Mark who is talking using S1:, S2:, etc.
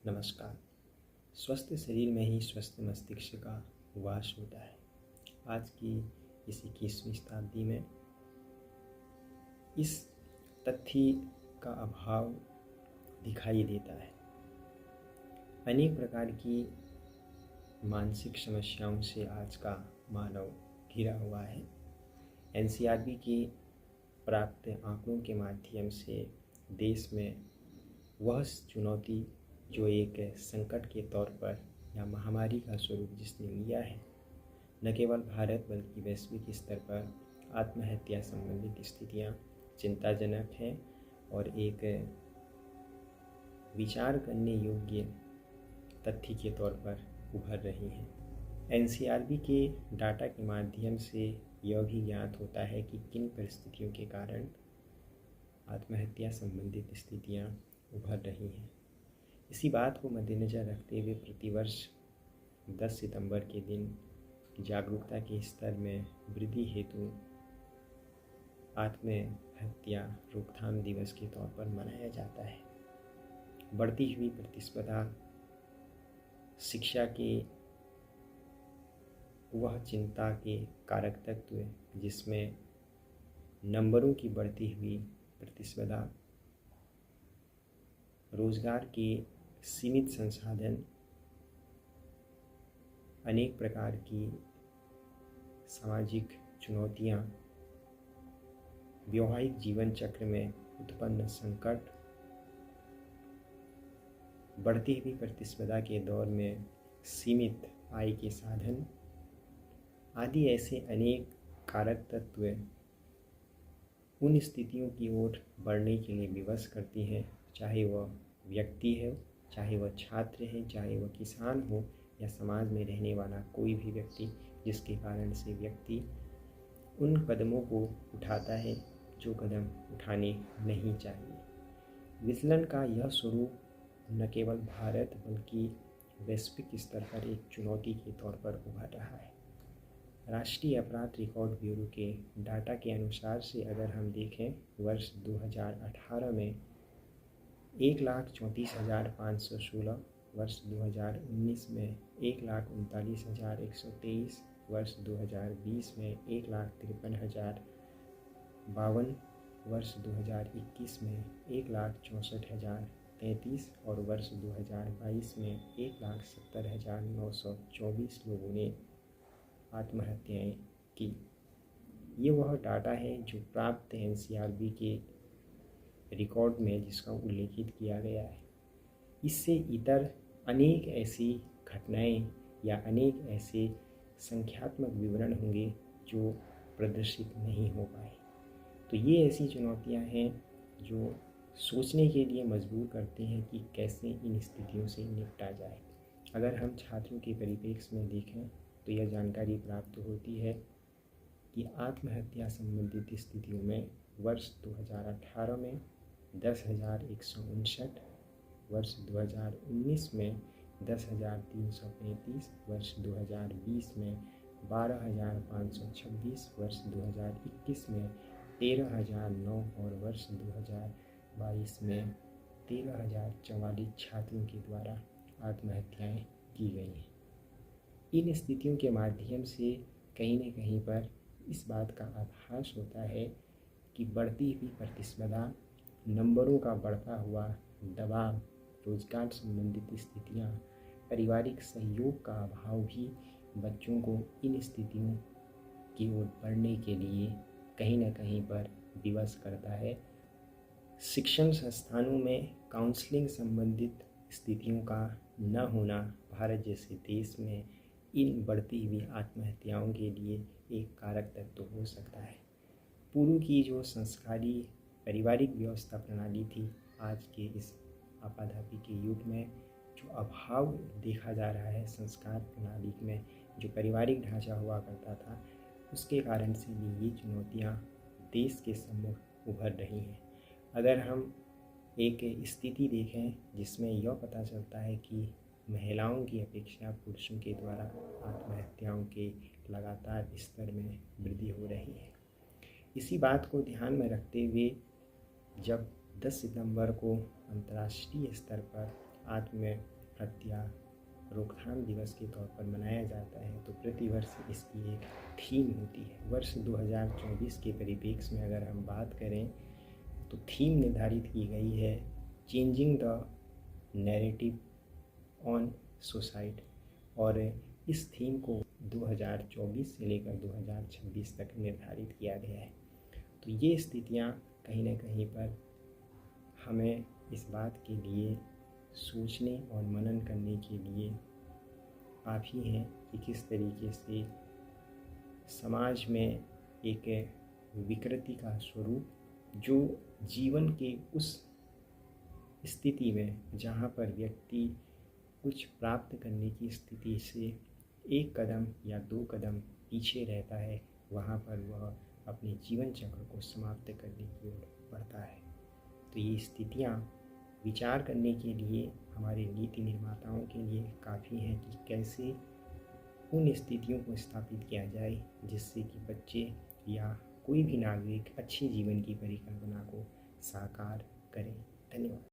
S1: नमस्कार। स्वस्थ शरीर में ही स्वस्थ मस्तिष्क का वास होता है। आज की इस 21वीं शताब्दी में इस तथ्य का अभाव दिखाई देता है। अनेक प्रकार की मानसिक समस्याओं से आज का मानव घिरा हुआ है। एनसीआरबी के प्राप्त आंकड़ों के माध्यम से देश में वह चुनौती जो एक संकट के तौर पर या महामारी का स्वरूप जिसने लिया है, न केवल भारत बल्कि वैश्विक स्तर पर आत्महत्या संबंधित स्थितियां चिंताजनक हैं और एक विचार करने योग्य तथ्य के तौर पर उभर रही हैं। एनसीआरबी के डाटा के माध्यम से यह भी ज्ञात होता है कि किन परिस्थितियों के कारण आत्महत्या संबंधित स्थितियां उभर रही हैं। इसी बात को मद्देनज़र रखते हुए प्रतिवर्ष 10 सितंबर के दिन जागरूकता के स्तर में वृद्धि हेतु आत्महत्या रोकथाम दिवस के तौर पर मनाया जाता है। बढ़ती हुई प्रतिस्पर्धा शिक्षा के वह चिंता के कारक तत्व जिसमें नंबरों की बढ़ती हुई प्रतिस्पर्धा, रोजगार के सीमित संसाधन, अनेक प्रकार की सामाजिक चुनौतियां, वैवाहिक जीवन चक्र में उत्पन्न संकट, बढ़ती हुई प्रतिस्पर्धा के दौर में सीमित आय के साधन आदि ऐसे अनेक कारक तत्व उन स्थितियों की ओर बढ़ने के लिए विवश करती हैं, चाहे वह व्यक्ति है, चाहे वह छात्र है, चाहे वह किसान हो या समाज में रहने वाला कोई भी व्यक्ति, जिसके कारण से व्यक्ति उन कदमों को उठाता है जो कदम उठाने नहीं चाहिए। विचलन का यह स्वरूप न केवल भारत बल्कि वैश्विक स्तर पर एक चुनौती के तौर पर उभर रहा है। राष्ट्रीय अपराध रिकॉर्ड ब्यूरो के डाटा के अनुसार से अगर हम देखें, वर्ष 2018 में 1,34,516, वर्ष 2019 में 1,39,123, वर्ष 2020 में 1,53,052, वर्ष 2021 में 1,64,033 और वर्ष 2022 में 1,70,924 लोगों ने आत्महत्याएं की। ये वह डाटा है जो प्राप्त एनसीआरबी के रिकॉर्ड में जिसका उल्लेखित किया गया है। इससे इतर अनेक ऐसी घटनाएं या अनेक ऐसे संख्यात्मक विवरण होंगे जो प्रदर्शित नहीं हो पाए। तो ये ऐसी चुनौतियां हैं जो सोचने के लिए मजबूर करते हैं कि कैसे इन स्थितियों से निपटा जाए। अगर हम छात्रों के परिप्रेक्ष्य में देखें तो यह जानकारी प्राप्त होती है कि आत्महत्या संबंधित स्थितियों में वर्ष 2018 में 10,159, वर्ष 2019 में 10,335, वर्ष 2020 में 12,526, वर्ष 2021 में 13,009 और वर्ष 2022 में 13,044 छात्रों के द्वारा आत्महत्याएं की गई हैं। इन स्थितियों के माध्यम से कहीं न कहीं पर इस बात का आभास होता है कि बढ़ती हुई प्रतिस्पर्धा, नंबरों का बढ़ता हुआ दबाव, रोजगार संबंधित स्थितियां, पारिवारिक सहयोग का अभाव भी बच्चों को इन स्थितियों की ओर बढ़ने के लिए कहीं न कहीं पर विवश करता है। शिक्षण संस्थानों में काउंसलिंग संबंधित स्थितियों का न होना भारत जैसे देश में इन बढ़ती हुई आत्महत्याओं के लिए एक कारक तत्व हो सकता है। पूर्व की जो संस्कारी पारिवारिक व्यवस्था प्रणाली थी, आज के इस आपाधापी के युग में जो अभाव देखा जा रहा है संस्कार प्रणाली में, जो पारिवारिक ढांचा हुआ करता था, उसके कारण से भी ये चुनौतियाँ देश के सम्मुख उभर रही हैं। अगर हम एक स्थिति देखें जिसमें यह पता चलता है कि महिलाओं की अपेक्षा पुरुषों के द्वारा आत्महत्याओं के लगातार स्तर में वृद्धि हो रही है। इसी बात को ध्यान में रखते हुए जब 10 सितंबर को अंतर्राष्ट्रीय स्तर पर आत्महत्या रोकथाम दिवस के तौर पर मनाया जाता है, तो प्रतिवर्ष इसकी एक थीम होती है। वर्ष 2024 के परिप्रेक्ष्य में अगर हम बात करें तो थीम निर्धारित की गई है changing the narrative on suicide, और इस थीम को 2024 से लेकर 2026 तक निर्धारित किया गया है। तो ये स्थितियाँ कहीं ना कहीं पर हमें इस बात के लिए सोचने और मनन करने के लिए काफ़ी हैं कि किस तरीके से समाज में एक विकृति का स्वरूप, जो जीवन के उस स्थिति में जहाँ पर व्यक्ति कुछ प्राप्त करने की स्थिति से एक कदम या दो कदम पीछे रहता है, वहाँ पर वह अपने जीवन चक्र को समाप्त करने की ओर बढ़ता है। तो ये स्थितियाँ विचार करने के लिए हमारे नीति निर्माताओं के लिए काफ़ी हैं कि कैसे उन स्थितियों को स्थापित किया जाए जिससे कि बच्चे या कोई भी नागरिक अच्छे जीवन की परिकल्पना को साकार करें। धन्यवाद।